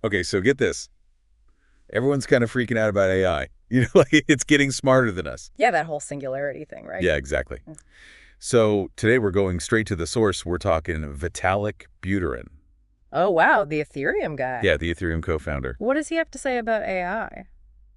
Okay, so get this. Everyone's kind of freaking out about AI. Like it's getting smarter than us. Yeah, that whole singularity thing, right? Yeah, exactly. So today we're going straight to the source. We're talking Vitalik Buterin. Oh, wow, the Ethereum guy. Yeah, the Ethereum co-founder. What does he have to say about AI?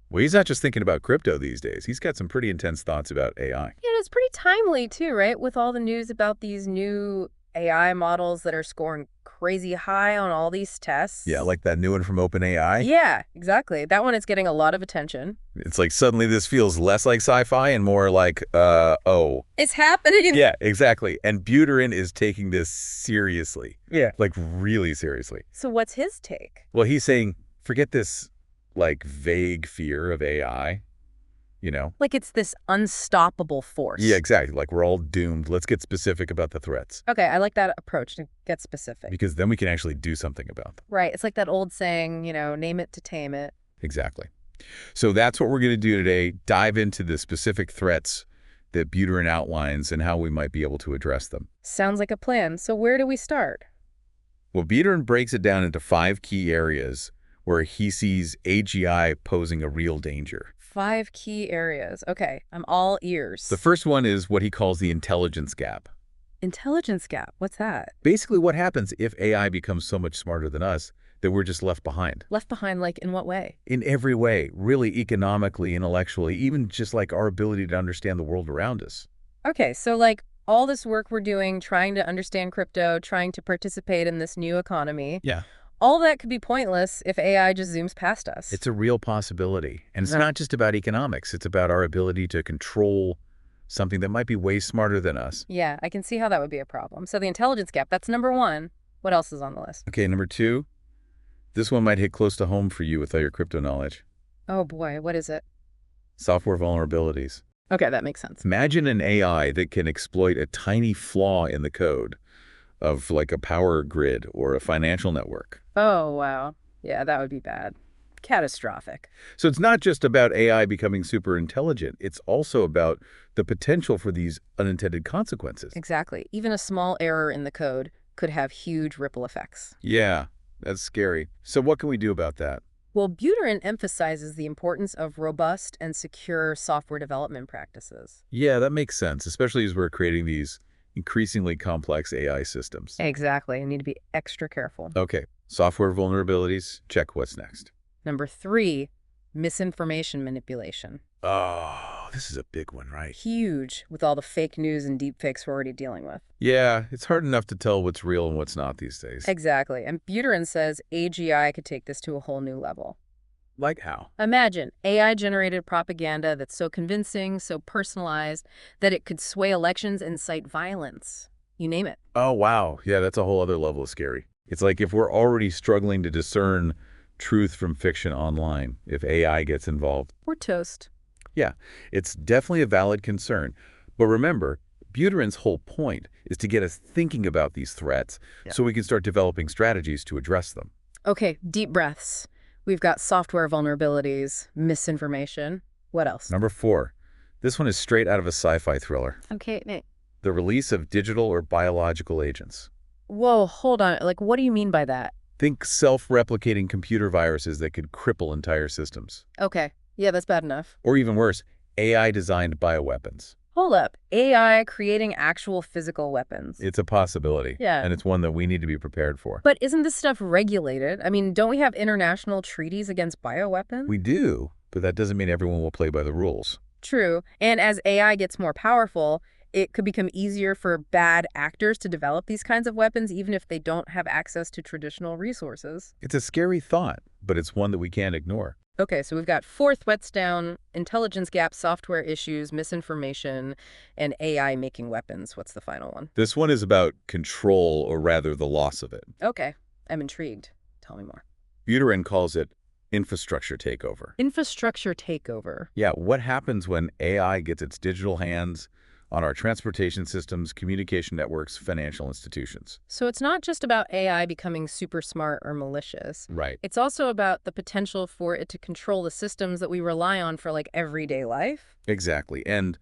Well, he's not just thinking about crypto these days. He's got some pretty intense thoughts about AI. Yeah, it's pretty timely too, right? With all the news about these new AI models that are scoring crazy high on all these tests. Yeah, like that new one from OpenAI. Yeah, exactly. That one is getting a lot of attention. It's like suddenly this feels less like sci-fi and more like, oh. It's happening. Yeah, exactly. And Buterin is taking this seriously. Yeah. Like really seriously. So what's his take? Well, he's saying, forget this like vague fear of AI, Like it's this unstoppable force. Yeah, exactly. Like we're all doomed. Let's get specific about the threats. Okay, I like that approach to get specific. Because then we can actually do something about them. Right. It's like that old saying, name it to tame it. Exactly. So that's what we're going to do today. Dive into the specific threats that Buterin outlines and how we might be able to address them. Sounds like a plan. So where do we start? Well, Buterin breaks it down into 5 key areas where he sees AGI posing a real danger. 5 key areas. Okay, I'm all ears. The first one is what he calls the intelligence gap. Intelligence gap. What's that? Basically, what happens if AI becomes so much smarter than us that we're just left behind? Left behind, like, in what way? In every way, really economically, intellectually, even just like our ability to understand the world around us. Okay, so like all this work we're doing, trying to understand crypto, trying to participate in this new economy. Yeah. All that could be pointless if AI just zooms past us. It's a real possibility. And it's not just about economics. It's about our ability to control something that might be way smarter than us. Yeah, I can see how that would be a problem. So the intelligence gap, that's number 1. What else is on the list? Okay, number 2. This one might hit close to home for you with all your crypto knowledge. Oh boy, what is it? Software vulnerabilities. Okay, that makes sense. Imagine an AI that can exploit a tiny flaw in the code of like a power grid or a financial network. Oh, wow. Yeah, that would be bad. Catastrophic. So it's not just about AI becoming super intelligent. It's also about the potential for these unintended consequences. Exactly. Even a small error in the code could have huge ripple effects. Yeah, that's scary. So what can we do about that? Well, Buterin emphasizes the importance of robust and secure software development practices. Yeah, that makes sense, especially as we're creating these increasingly complex AI systems. Exactly. You need to be extra careful. Okay, software vulnerabilities, check. What's next? Number 3, misinformation manipulation. Oh, this is a big one, right? Huge, with all the fake news and deepfakes we're already dealing with. Yeah, it's hard enough to tell what's real and what's not these days. Exactly. And Buterin says AGI could take this to a whole new level. Like how? Imagine AI-generated propaganda that's so convincing, so personalized, that it could sway elections and incite violence. You name it. Oh, wow. Yeah, that's a whole other level of scary. It's like if we're already struggling to discern truth from fiction online, if AI gets involved. We're toast. Yeah, it's definitely a valid concern. But remember, Buterin's whole point is to get us thinking about these threats so we can start developing strategies to address them. Okay, deep breaths. We've got software vulnerabilities, misinformation. What else? Number 4. This one is straight out of a sci-fi thriller. Okay. The release of digital or biological agents. Whoa, hold on. Like, what do you mean by that? Think self-replicating computer viruses that could cripple entire systems. Okay. Yeah, that's bad enough. Or even worse, AI-designed bioweapons. Hold up. AI creating actual physical weapons. It's a possibility. Yeah. And it's one that we need to be prepared for. But isn't this stuff regulated? I mean, don't we have international treaties against bioweapons? We do, but that doesn't mean everyone will play by the rules. True. And as AI gets more powerful, it could become easier for bad actors to develop these kinds of weapons, even if they don't have access to traditional resources. It's a scary thought, but it's one that we can't ignore. Okay, so we've got 4 threats down: intelligence gap, software issues, misinformation, and AI making weapons. What's the final one? This one is about control, or rather the loss of it. Okay, I'm intrigued. Tell me more. Buterin calls it infrastructure takeover. Infrastructure takeover. Yeah, what happens when AI gets its digital hands on our transportation systems, communication networks, financial institutions? So it's not just about AI becoming super smart or malicious. Right. It's also about the potential for it to control the systems that we rely on for like everyday life. Exactly. And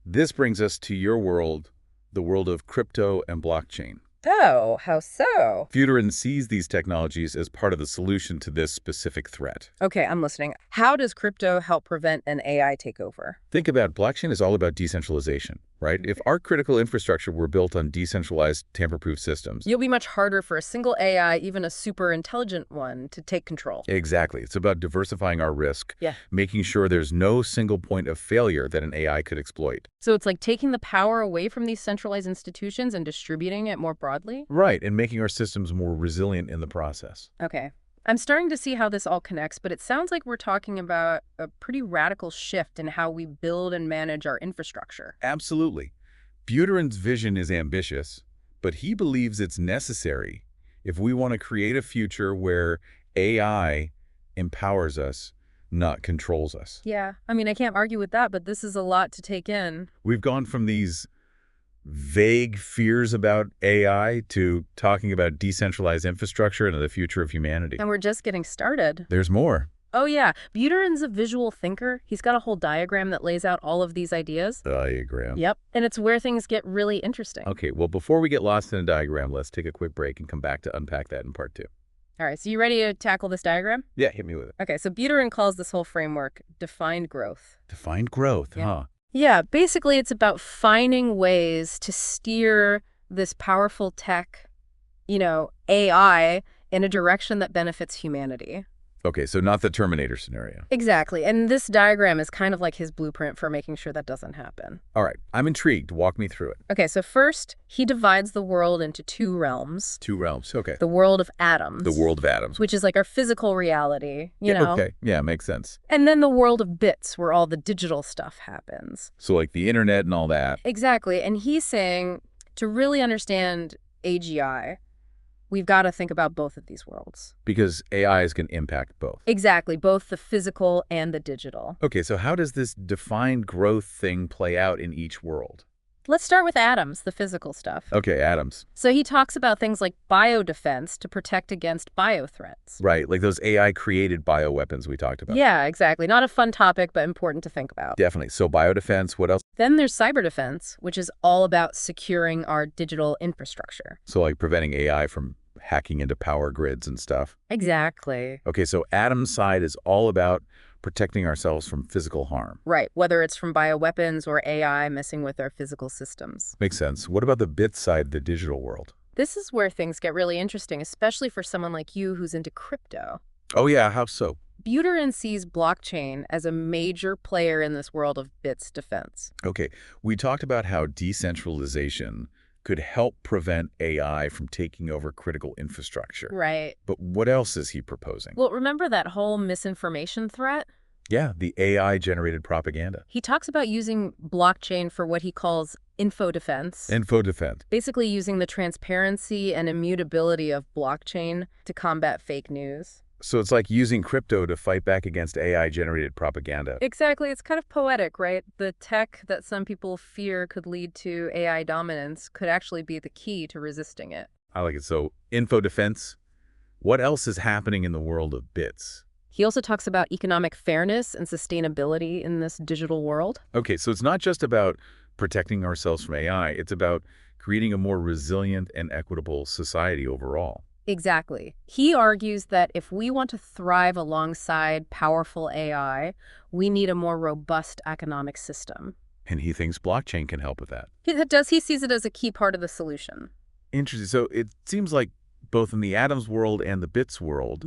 this brings us to your world, the world of crypto and blockchain. Oh, how so? Buterin sees these technologies as part of the solution to this specific threat. Okay, I'm listening. How does crypto help prevent an AI takeover? Think about blockchain is all about decentralization, right? If our critical infrastructure were built on decentralized, tamper-proof systems. It'll be much harder for a single AI, even a super intelligent one, to take control. Exactly. It's about diversifying our risk, Yeah. making sure there's no single point of failure that an AI could exploit. So it's like taking the power away from these centralized institutions and distributing it more broadly? Right, and making our systems more resilient in the process. Okay. I'm starting to see how this all connects, but it sounds like we're talking about a pretty radical shift in how we build and manage our infrastructure. Absolutely. Buterin's vision is ambitious, but he believes it's necessary if we want to create a future where AI empowers us, not controls us. Yeah, I mean, I can't argue with that, but this is a lot to take in. We've gone from these vague fears about AI to talking about decentralized infrastructure and the future of humanity. And we're just getting started. There's more. Oh yeah, Buterin's a visual thinker. He's got a whole diagram that lays out all of these ideas. Diagram. Yep, and it's where things get really interesting. Okay, well, before we get lost in a diagram, let's take a quick break and come back to unpack that in part 2. All right, so you ready to tackle this diagram? Yeah, hit me with it. Okay, so Buterin calls this whole framework defined growth. Defined growth, Yeah. huh? Yeah, basically it's about finding ways to steer this powerful tech, AI, in a direction that benefits humanity. Okay, so not the Terminator scenario. Exactly, and this diagram is kind of like his blueprint for making sure that doesn't happen. All right, I'm intrigued. Walk me through it. Okay, so first, he divides the world into 2 realms. 2 realms, okay. The world of atoms. The world of atoms. Which is like our physical reality, you Yeah, know? okay, yeah, makes sense. And then the world of bits, where all the digital stuff happens. So like the internet and all that. Exactly, and he's saying to really understand AGI, we've got to think about both of these worlds. Because AIs can impact both. Exactly, both the physical and the digital. Okay, so how does this defined growth thing play out in each world? Let's start with atoms, the physical stuff. Okay, atoms. So he talks about things like biodefense to protect against biothreats. Right, like those AI-created bioweapons we talked about. Yeah, exactly. Not a fun topic, but important to think about. Definitely. So biodefense, what else? Then there's cyber defense, which is all about securing our digital infrastructure. So like preventing AI from hacking into power grids and stuff. Exactly. Okay, so Atom's side is all about protecting ourselves from physical harm. Right, whether it's from bioweapons or AI messing with our physical systems. Makes sense. What about the bit side, the digital world? This is where things get really interesting, especially for someone like you who's into crypto. Oh yeah, how so? Buterin sees blockchain as a major player in this world of bits defense. Okay, we talked about how decentralization could help prevent AI from taking over critical infrastructure. Right. But what else is he proposing? Well, remember that whole misinformation threat? Yeah, the AI-generated propaganda. He talks about using blockchain for what he calls info defense. Info defense. Basically using the transparency and immutability of blockchain to combat fake news. So it's like using crypto to fight back against AI-generated propaganda. Exactly. It's kind of poetic, right? The tech that some people fear could lead to AI dominance could actually be the key to resisting it. I like it. So info defense. What else is happening in the world of bits? He also talks about economic fairness and sustainability in this digital world. Okay, so it's not just about protecting ourselves from AI. It's about creating a more resilient and equitable society overall. Exactly. He argues that if we want to thrive alongside powerful AI, we need a more robust economic system. And he thinks blockchain can help with that. He sees it as a key part of the solution. Interesting. So it seems like both in the atoms world and the bits world,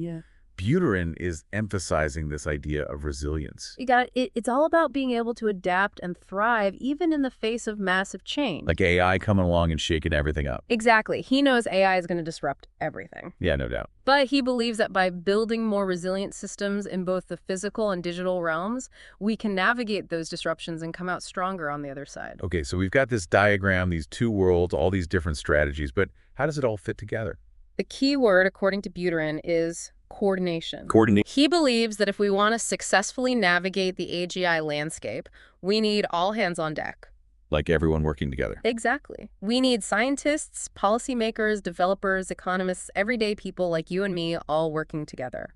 Buterin is emphasizing this idea of resilience. You got it. It's all about being able to adapt and thrive even in the face of massive change. Like AI coming along and shaking everything up. Exactly. He knows AI is going to disrupt everything. Yeah, no doubt. But he believes that by building more resilient systems in both the physical and digital realms, we can navigate those disruptions and come out stronger on the other side. Okay, so we've got this diagram, these 2 worlds, all these different strategies, but how does it all fit together? The key word, according to Buterin, is coordination. He believes that if we want to successfully navigate the AGI landscape, we need all hands on deck. Like everyone working together. Exactly. We need scientists, policymakers, developers, economists, everyday people like you and me all working together.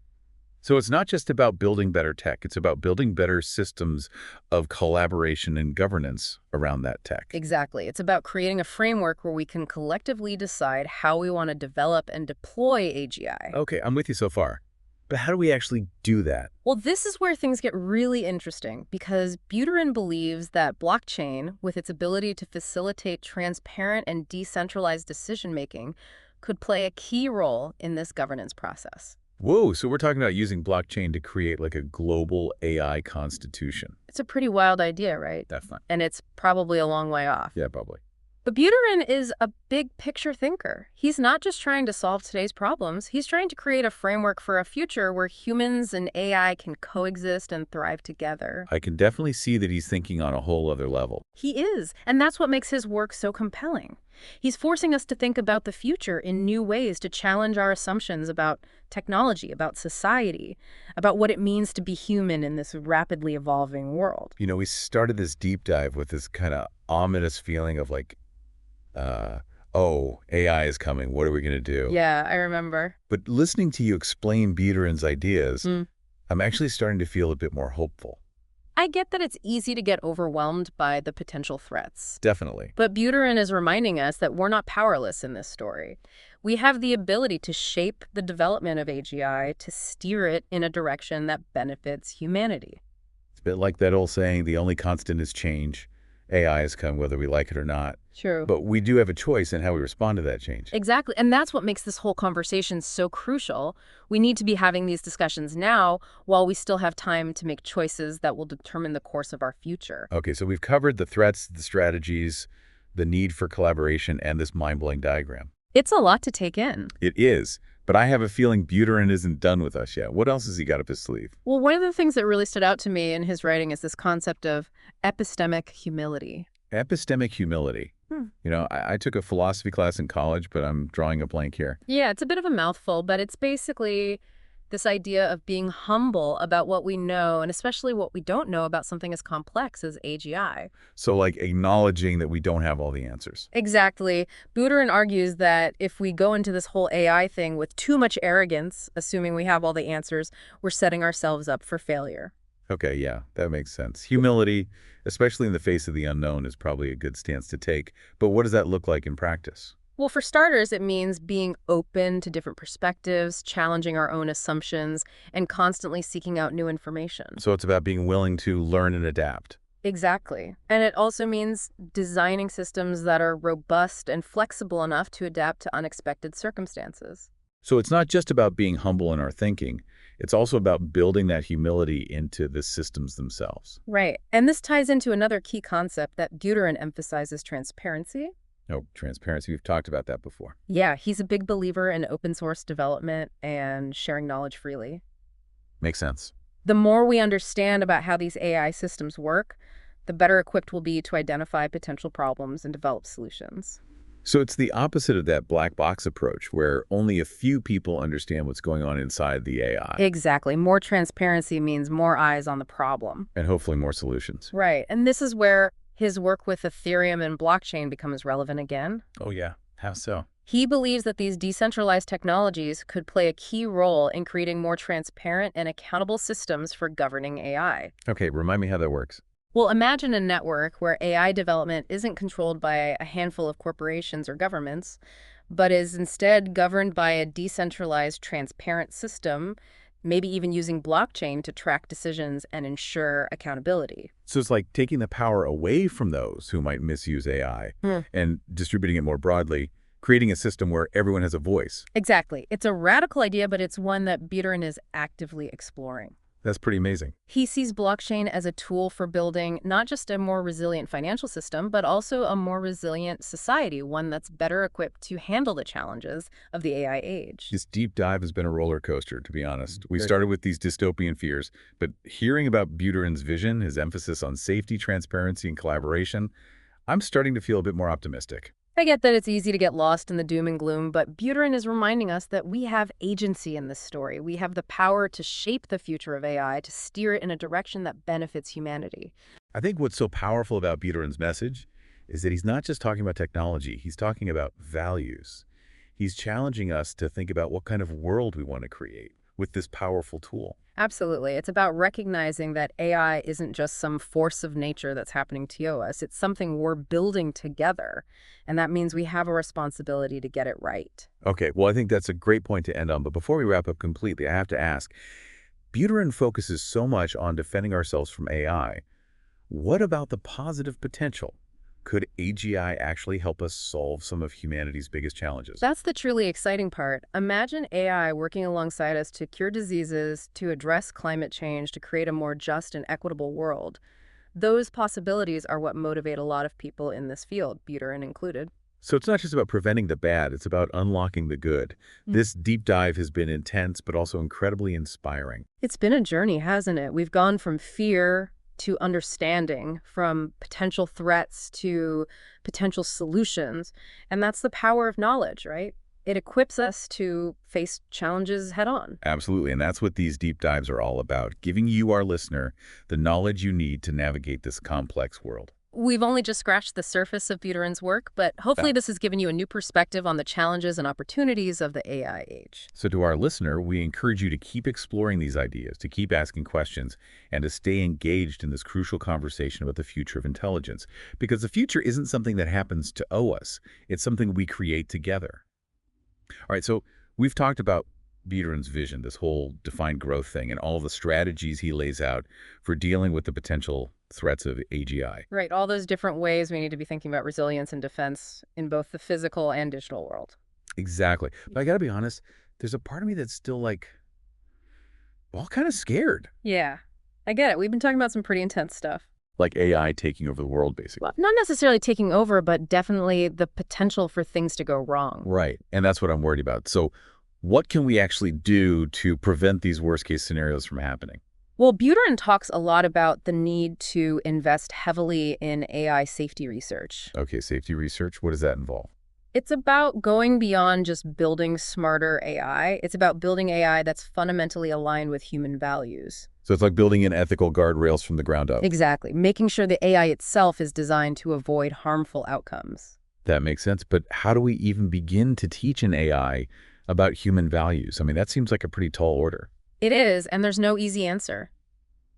So it's not just about building better tech, it's about building better systems of collaboration and governance around that tech. Exactly. It's about creating a framework where we can collectively decide how we want to develop and deploy AGI. Okay, I'm with you so far. But how do we actually do that? Well, this is where things get really interesting because Buterin believes that blockchain, with its ability to facilitate transparent and decentralized decision-making, could play a key role in this governance process. Whoa, so we're talking about using blockchain to create like a global AI constitution. It's a pretty wild idea, right? Definitely. And it's probably a long way off. Yeah, probably. But Buterin is a big picture thinker. He's not just trying to solve today's problems, he's trying to create a framework for a future where humans and AI can coexist and thrive together. I can definitely see that he's thinking on a whole other level. He is, and that's what makes his work so compelling. He's forcing us to think about the future in new ways to challenge our assumptions about technology, about society, about what it means to be human in this rapidly evolving world. You know, we started this deep dive with this kind of ominous feeling of like, oh, AI is coming. What are we going to do? Yeah, I remember. But listening to you explain Buterin's ideas, I'm actually starting to feel a bit more hopeful. I get that it's easy to get overwhelmed by the potential threats. Definitely. But Buterin is reminding us that we're not powerless in this story. We have the ability to shape the development of AGI, to steer it in a direction that benefits humanity. It's a bit like that old saying, the only constant is change. AI has come whether we like it or not. True. But we do have a choice in how we respond to that change. Exactly. And that's what makes this whole conversation so crucial. We need to be having these discussions now while we still have time to make choices that will determine the course of our future. Okay, so we've covered the threats, the strategies, the need for collaboration, and this mind-blowing diagram. It's a lot to take in. It is, but I have a feeling Buterin isn't done with us yet. What else has he got up his sleeve? Well, one of the things that really stood out to me in his writing is this concept of epistemic humility. Epistemic humility. You know, I took a philosophy class in college, but I'm drawing a blank here. Yeah, it's a bit of a mouthful, but it's basically this idea of being humble about what we know, and especially what we don't know about something as complex as AGI. So like acknowledging that we don't have all the answers. Exactly. Buterin argues that if we go into this whole AI thing with too much arrogance, assuming we have all the answers, we're setting ourselves up for failure. Okay, yeah, that makes sense. Humility, especially in the face of the unknown, is probably a good stance to take. But what does that look like in practice? Well, for starters, it means being open to different perspectives, challenging our own assumptions, and constantly seeking out new information. So it's about being willing to learn and adapt. Exactly. And it also means designing systems that are robust and flexible enough to adapt to unexpected circumstances. So it's not just about being humble in our thinking. It's also about building that humility into the systems themselves. Right. And this ties into another key concept that Buterin emphasizes: transparency. Oh, transparency. We've talked about that before. Yeah, he's a big believer in open source development and sharing knowledge freely. Makes sense. The more we understand about how these AI systems work, the better equipped we'll be to identify potential problems and develop solutions. So it's the opposite of that black box approach where only a few people understand what's going on inside the AI. Exactly. More transparency means more eyes on the problem. And hopefully more solutions. Right. And this is where his work with Ethereum and blockchain becomes relevant again. Oh, yeah. How so? He believes that these decentralized technologies could play a key role in creating more transparent and accountable systems for governing AI. Okay, remind me how that works. Well, imagine a network where AI development isn't controlled by a handful of corporations or governments, but is instead governed by a decentralized, transparent system, maybe even using blockchain to track decisions and ensure accountability. So it's like taking the power away from those who might misuse AI and distributing it more broadly, creating a system where everyone has a voice. Exactly. It's a radical idea, but it's one that Buterin is actively exploring. That's pretty amazing. He sees blockchain as a tool for building not just a more resilient financial system, but also a more resilient society, one that's better equipped to handle the challenges of the AI age. This deep dive has been a roller coaster, to be honest. We started with these dystopian fears, but hearing about Buterin's vision, his emphasis on safety, transparency, and collaboration, I'm starting to feel a bit more optimistic. I get that it's easy to get lost in the doom and gloom, but Buterin is reminding us that we have agency in this story. We have the power to shape the future of AI, to steer it in a direction that benefits humanity. I think what's so powerful about Buterin's message is that he's not just talking about technology, he's talking about values. He's challenging us to think about what kind of world we want to create, with this powerful tool. Absolutely. It's about recognizing that AI isn't just some force of nature that's happening to us. It's something we're building together. And that means we have a responsibility to get it right. Okay, well, I think that's a great point to end on. But before we wrap up completely, I have to ask, Buterin focuses so much on defending ourselves from AI. What about the positive potential? Could AGI actually help us solve some of humanity's biggest challenges? That's the truly exciting part. Imagine AI working alongside us to cure diseases, to address climate change, to create a more just and equitable world. Those possibilities are what motivate a lot of people in this field, Buterin included. So it's not just about preventing the bad, it's about unlocking the good. This deep dive has been intense, but also incredibly inspiring. It's been a journey, hasn't it? We've gone from fear to understanding, from potential threats to potential solutions. And that's the power of knowledge, right? It equips us to face challenges head on. Absolutely, and that's what these deep dives are all about, giving you, our listener, the knowledge you need to navigate this complex world. We've only just scratched the surface of Buterin's work, but hopefully this has given you a new perspective on the challenges and opportunities of the AI age. So to our listener, we encourage you to keep exploring these ideas, to keep asking questions, and to stay engaged in this crucial conversation about the future of intelligence. Because the future isn't something that happens to owe us. It's something we create together. All right, so we've talked about Buterin's vision, this whole defined growth thing, and all the strategies he lays out for dealing with the potential threats of AGI. Right, all those different ways we need to be thinking about resilience and defense in both the physical and digital world. Exactly. But I gotta be honest, there's a part of me that's still well, kind of scared. Yeah, I get it. We've been talking about some pretty intense stuff. Like AI taking over the world, basically. Well, not necessarily taking over, but definitely the potential for things to go wrong. Right. And that's what I'm worried about. So what can we actually do to prevent these worst-case scenarios from happening? Well, Buterin talks a lot about the need to invest heavily in AI safety research. Okay, safety research, what does that involve? It's about going beyond just building smarter AI. It's about building AI that's fundamentally aligned with human values. So it's like building in ethical guardrails from the ground up. Exactly. Making sure the AI itself is designed to avoid harmful outcomes. That makes sense. But how do we even begin to teach an AI about human values? I mean, that seems like a pretty tall order. It is, and there's no easy answer.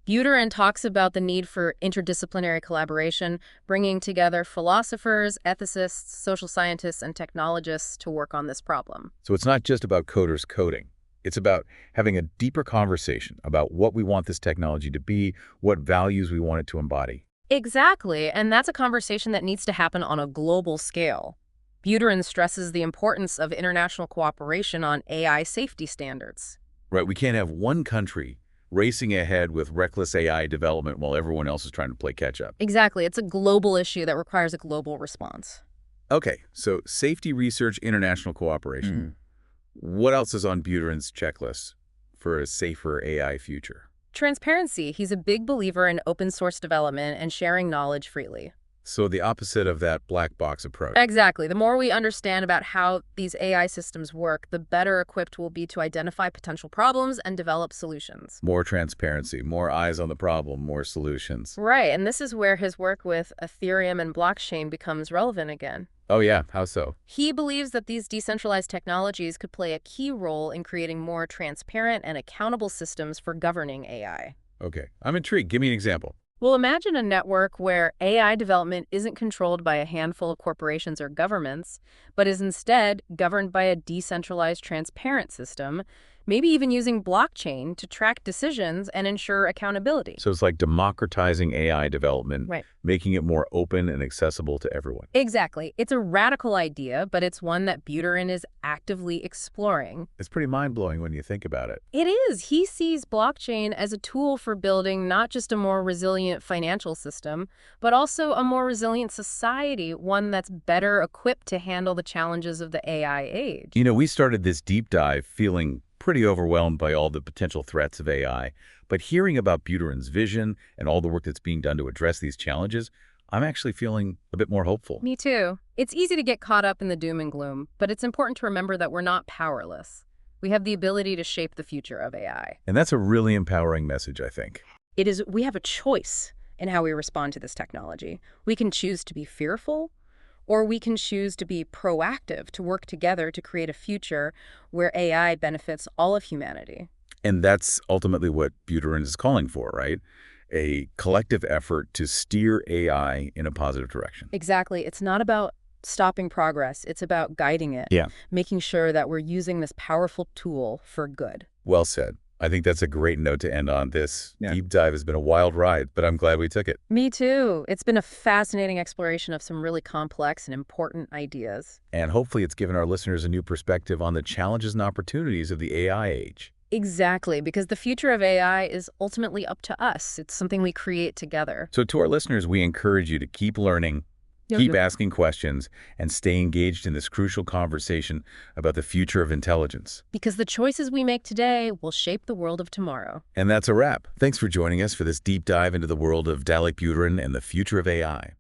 Buterin talks about the need for interdisciplinary collaboration, bringing together philosophers, ethicists, social scientists, and technologists to work on this problem. So it's not just about coders coding. It's about having a deeper conversation about what we want this technology to be, what values we want it to embody. Exactly, and that's a conversation that needs to happen on a global scale. Buterin stresses the importance of international cooperation on AI safety standards. Right, we can't have one country racing ahead with reckless AI development while everyone else is trying to play catch-up. Exactly, it's a global issue that requires a global response. Okay, so safety research, international cooperation. What else is on Buterin's checklist for a safer AI future? Transparency. He's a big believer in open source development and sharing knowledge freely. So the opposite of that black box approach. Exactly. The more we understand about how these AI systems work, the better equipped we'll be to identify potential problems and develop solutions. More transparency, more eyes on the problem, more solutions. Right, and this is where his work with Ethereum and blockchain becomes relevant again. Oh yeah, how so? He believes that these decentralized technologies could play a key role in creating more transparent and accountable systems for governing AI. Okay, I'm intrigued. Give me an example. Well, imagine a network where AI development isn't controlled by a handful of corporations or governments, but is instead governed by a decentralized, transparent system, maybe even using blockchain to track decisions and ensure accountability. So it's like democratizing AI development, Right. making it more open and accessible to everyone. Exactly. It's a radical idea, but it's one that Buterin is actively exploring. It's pretty mind-blowing when you think about it. It is. He sees blockchain as a tool for building not just a more resilient financial system, but also a more resilient society, one that's better equipped to handle the challenges of the AI age. You know, we started this deep dive feeling pretty overwhelmed by all the potential threats of AI, but hearing about Buterin's vision and all the work that's being done to address these challenges, I'm actually feeling a bit more hopeful. Me too. It's easy to get caught up in the doom and gloom, but it's important to remember that we're not powerless. We have the ability to shape the future of AI. And that's a really empowering message, I think. We have a choice in how we respond to this technology. We can choose to be fearful, or we can choose to be proactive, to work together to create a future where AI benefits all of humanity. And that's ultimately what Buterin is calling for, right? A collective effort to steer AI in a positive direction. Exactly. It's not about stopping progress. It's about guiding it, Yeah. making sure that we're using this powerful tool for good. Well said. I think that's a great note to end on. This Yeah. deep dive has been a wild ride, but I'm glad we took it. Me too. It's been a fascinating exploration of some really complex and important ideas. And hopefully it's given our listeners a new perspective on the challenges and opportunities of the AI age. Exactly, because the future of AI is ultimately up to us. It's something we create together. So to our listeners, we encourage you to keep learning, keep asking questions, and stay engaged in this crucial conversation about the future of intelligence. Because the choices we make today will shape the world of tomorrow. And that's a wrap. Thanks for joining us for this deep dive into the world of Vitalik Buterin and the future of AI.